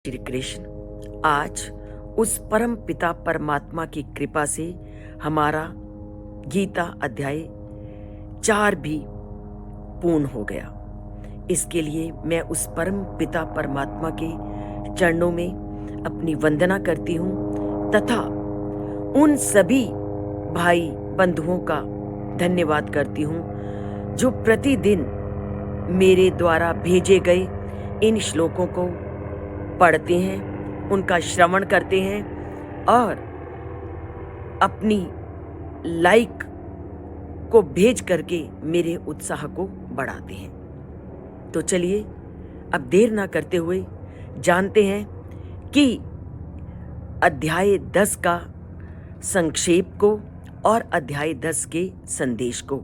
श्री कृष्ण, आज उस परम पिता परमात्मा की कृपा से हमारा गीता अध्याय 4 भी पूर्ण हो गया। इसके लिए मैं उस परम पिता परमात्मा के चरणों में अपनी वंदना करती हूँ तथा उन सभी भाई बंधुओं का धन्यवाद करती हूँ जो प्रतिदिन मेरे द्वारा भेजे गए इन श्लोकों को पढ़ते हैं, उनका श्रवण करते हैं और अपनी लाइक को भेज करके मेरे उत्साह को बढ़ाते हैं। तो चलिए अब देर ना करते हुए जानते हैं कि अध्याय 10 का संक्षेप को और अध्याय 10 के संदेश को,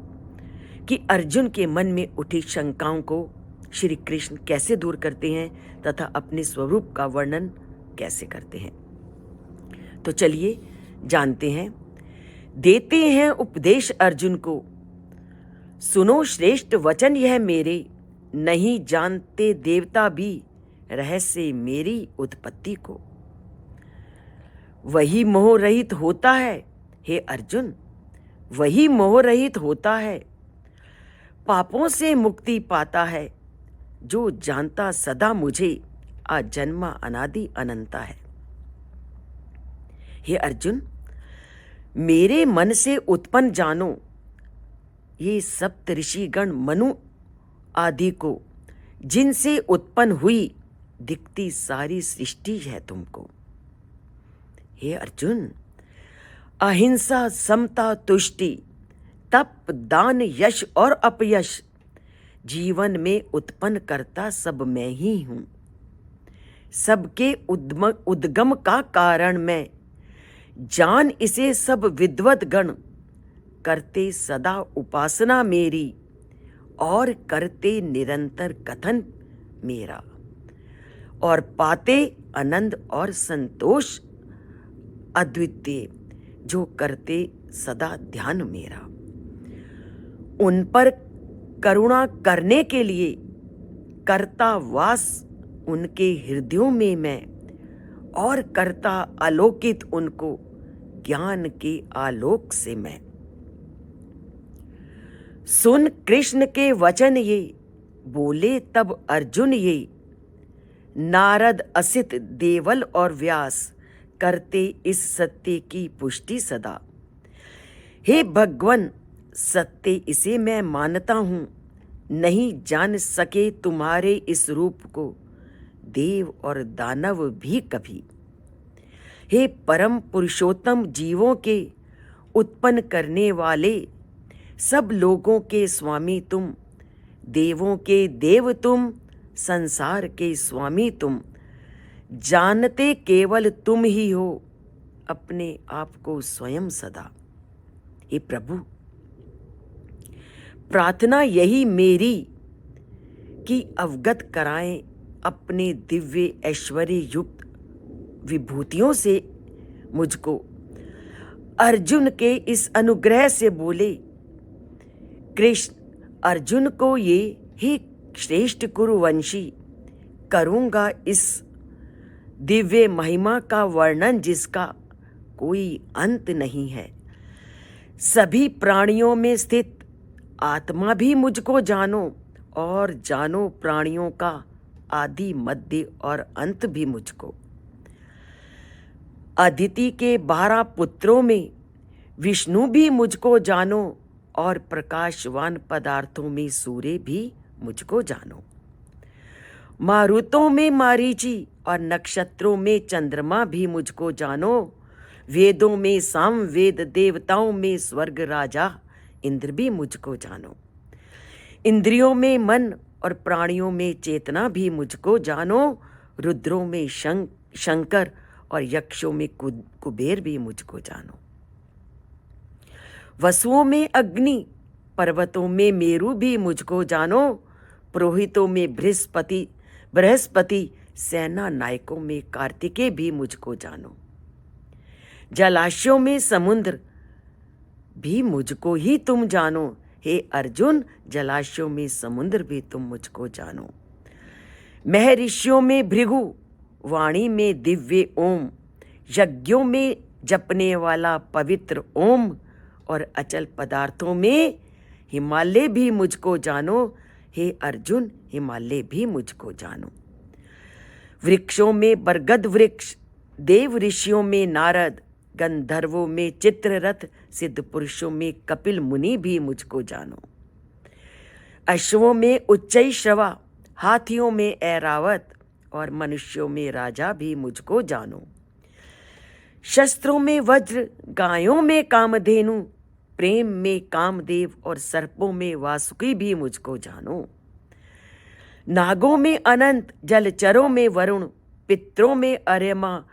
कि अर्जुन के मन में उठी शंकाओं को श्री कृष्ण कैसे दूर करते हैं तथा अपने स्वरूप का वर्णन कैसे करते हैं। तो चलिए जानते हैं। देते हैं उपदेश अर्जुन को, सुनो श्रेष्ठ वचन यह मेरे, नहीं जानते देवता भी रहस्य मेरी उत्पत्ति को। वही मोह रहित होता है हे अर्जुन, वही मोह रहित होता है, पापों से मुक्ति पाता है, जो जानता सदा मुझे आजन्मा अनादि अनंता है। हे अर्जुन, मेरे मन से उत्पन्न जानो ये सप्त ऋषिगण मनु आदि को, जिनसे उत्पन्न हुई दिखती सारी सृष्टि है तुमको। हे अर्जुन, अहिंसा समता तुष्टि तप दान यश और अपयश जीवन में उत्पन्न करता सब मैं ही हूं। सबके उद्गम का कारण मैं, जान इसे सब विद्वत गण, करते सदा उपासना मेरी और करते निरंतर कथन मेरा, और पाते आनंद और संतोष अद्वितीय, जो करते सदा ध्यान मेरा। उन पर करुणा करने के लिए करता वास उनके हृदयों में मैं, और करता आलोकित उनको ज्ञान के आलोक से मैं। सुन कृष्ण के वचन ये, बोले तब अर्जुन ये, नारद असित देवल और व्यास करते इस सत्य की पुष्टि सदा। हे भगवन, सत्य इसे मैं मानता हूं, नहीं जान सके तुम्हारे इस रूप को देव और दानव भी कभी। हे परम पुरुषोत्तम, जीवों के उत्पन्न करने वाले, सब लोगों के स्वामी तुम, देवों के देव तुम, संसार के स्वामी तुम, जानते केवल तुम ही हो अपने आप को स्वयं सदा। हे प्रभु, प्रार्थना यही मेरी कि अवगत कराएं अपने दिव्य ऐश्वर्य युक्त विभूतियों से मुझको। अर्जुन के इस अनुग्रह से बोले कृष्ण अर्जुन को ये, हे श्रेष्ठ कुरुवंशी, करूंगा इस दिव्य महिमा का वर्णन जिसका कोई अंत नहीं है। सभी प्राणियों में स्थित आत्मा भी मुझको जानो, और जानो प्राणियों का आदि मध्य और अंत भी मुझको। अदिति के 12 पुत्रों में विष्णु भी मुझको जानो, और प्रकाशवान पदार्थों में सूर्य भी मुझको जानो। मारुतों में मारीची और नक्षत्रों में चंद्रमा भी मुझको जानो। वेदों में साम वेद, देवताओं में स्वर्ग राजा इंद्र भी मुझको जानो। इंद्रियों में मन और प्राणियों में चेतना भी मुझको जानो। रुद्रों में शंकर और यक्षों में कुबेर भी मुझको जानो। वसुओं में अग्नि, पर्वतों में मेरु भी मुझको जानो। पुरोहितों में बृहस्पति, सेना नायकों में कार्तिकेय भी मुझको जानो। जलाशयों में समुद्र भी मुझको ही तुम जानो। हे अर्जुन, जलाशयों में समुद्र भी तुम मुझको जानो। महर्षियों में भृगु, वाणी में दिव्य ओम, यज्ञों में जपने वाला पवित्र ओम, और अचल पदार्थों में हिमालय भी मुझको जानो। हे अर्जुन, हिमालय भी मुझको जानो। वृक्षों में बरगद वृक्ष, देव ऋषियों में नारद, गंधर्वों में चित्ररथ, सिद्ध पुरुषों में कपिल मुनि भी मुझको जानो। अश्वों में उच्चई श्रवा, हाथियों में ऐरावत, और मनुष्यों में राजा भी मुझको जानो। शस्त्रों में वज्र, गायों में कामधेनु, प्रेम में कामदेव, और सर्पों में वासुकी भी मुझको जानो। नागों में अनंत, जलचरों में वरुण, पितरों में अर्यमा,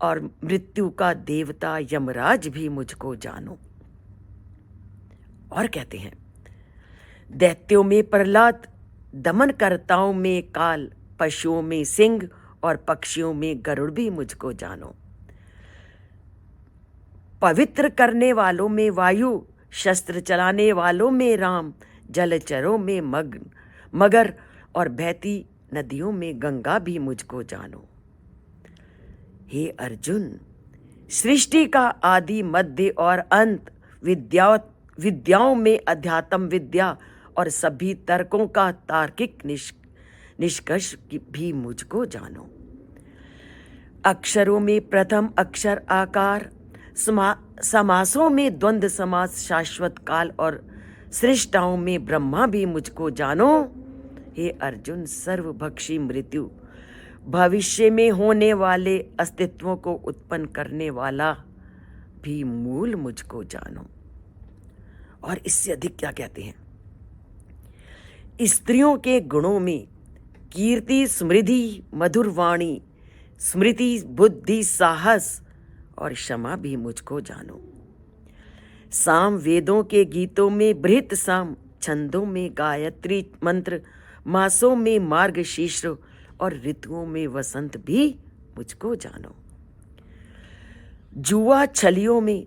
और मृत्यु का देवता यमराज भी मुझको जानो। और कहते हैं, दैत्यों में प्रहलाद, दमनकर्ताओं में काल, पशुओं में सिंह, और पक्षियों में गरुड़ भी मुझको जानो। पवित्र करने वालों में वायु, शस्त्र चलाने वालों में राम, जलचरों में मगर, और बहती नदियों में गंगा भी मुझको जानो। हे अर्जुन, सृष्टि का आदि, मध्य और अंत, विद्याओं में अध्यात्म विद्या, और सभी तर्कों का तार्किक निष्कर्ष भी मुझको जानो। अक्षरों में प्रथम अक्षर आकार, समासों में द्वंद्व समास, शाश्वत काल, और सृष्टाओं में ब्रह्मा भी मुझको जानो। हे अर्जुन, सर्वभक्षी मृत्यु, भविष्य में होने वाले अस्तित्वों को उत्पन्न करने वाला भी मूल मुझको जानो। और इससे अधिक क्या कहते हैं, स्त्रियों के गुणों में कीर्ति, समृद्धि, मधुर वाणी, स्मृति, बुद्धि, साहस, और क्षमा भी मुझको जानो। साम वेदों के गीतों में बृहत साम, छंदों में गायत्री मंत्र, मासों में मार्गशीर्ष, और ऋतुओं में वसंत भी मुझको जानो। जुआ छलियों में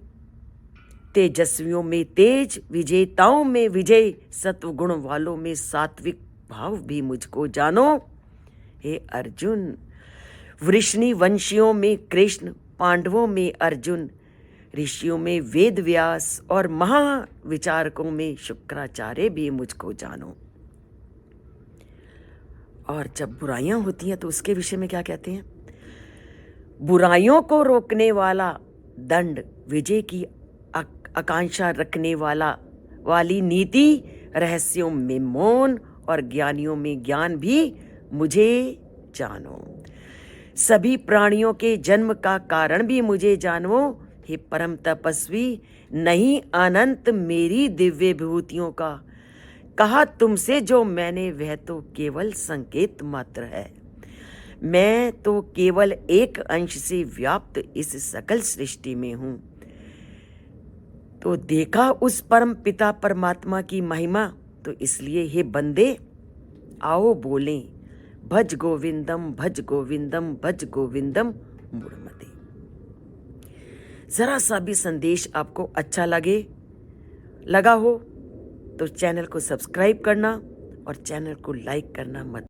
तेजस्वियों में तेज, विजेताओं में विजय, सत्व गुण वालों में सात्विक भाव भी मुझको जानो। हे अर्जुन, वृष्णि वंशियों में कृष्ण, पांडवों में अर्जुन, ऋषियों में वेद व्यास, और महाविचारकों में शुक्राचार्य भी मुझको जानो। और जब बुराइयां होती हैं तो उसके विषय में क्या कहते हैं, बुराइयों को रोकने वाला दंड, विजय की आकांक्षा रखने वाली नीति, रहस्यों में मौन, और ज्ञानियों में ज्ञान भी मुझे जानो। सभी प्राणियों के जन्म का कारण भी मुझे जानो। हे परम तपस्वी, नहीं अनंत मेरी दिव्य विभूतियों का कहा तुमसे जो मैंने, वह तो केवल संकेत मात्र है। मैं तो केवल एक अंश से व्याप्त इस सकल सृष्टि में हूं। तो देखा उस परम पिता परमात्मा की महिमा, तो इसलिए हे बंदे, आओ बोलें, भज गोविंदम भज गोविंदम भज गोविंदम मुड़मते। जरा सा भी संदेश आपको अच्छा लगा हो तो चैनल को सब्सक्राइब करना और चैनल को लाइक करना मत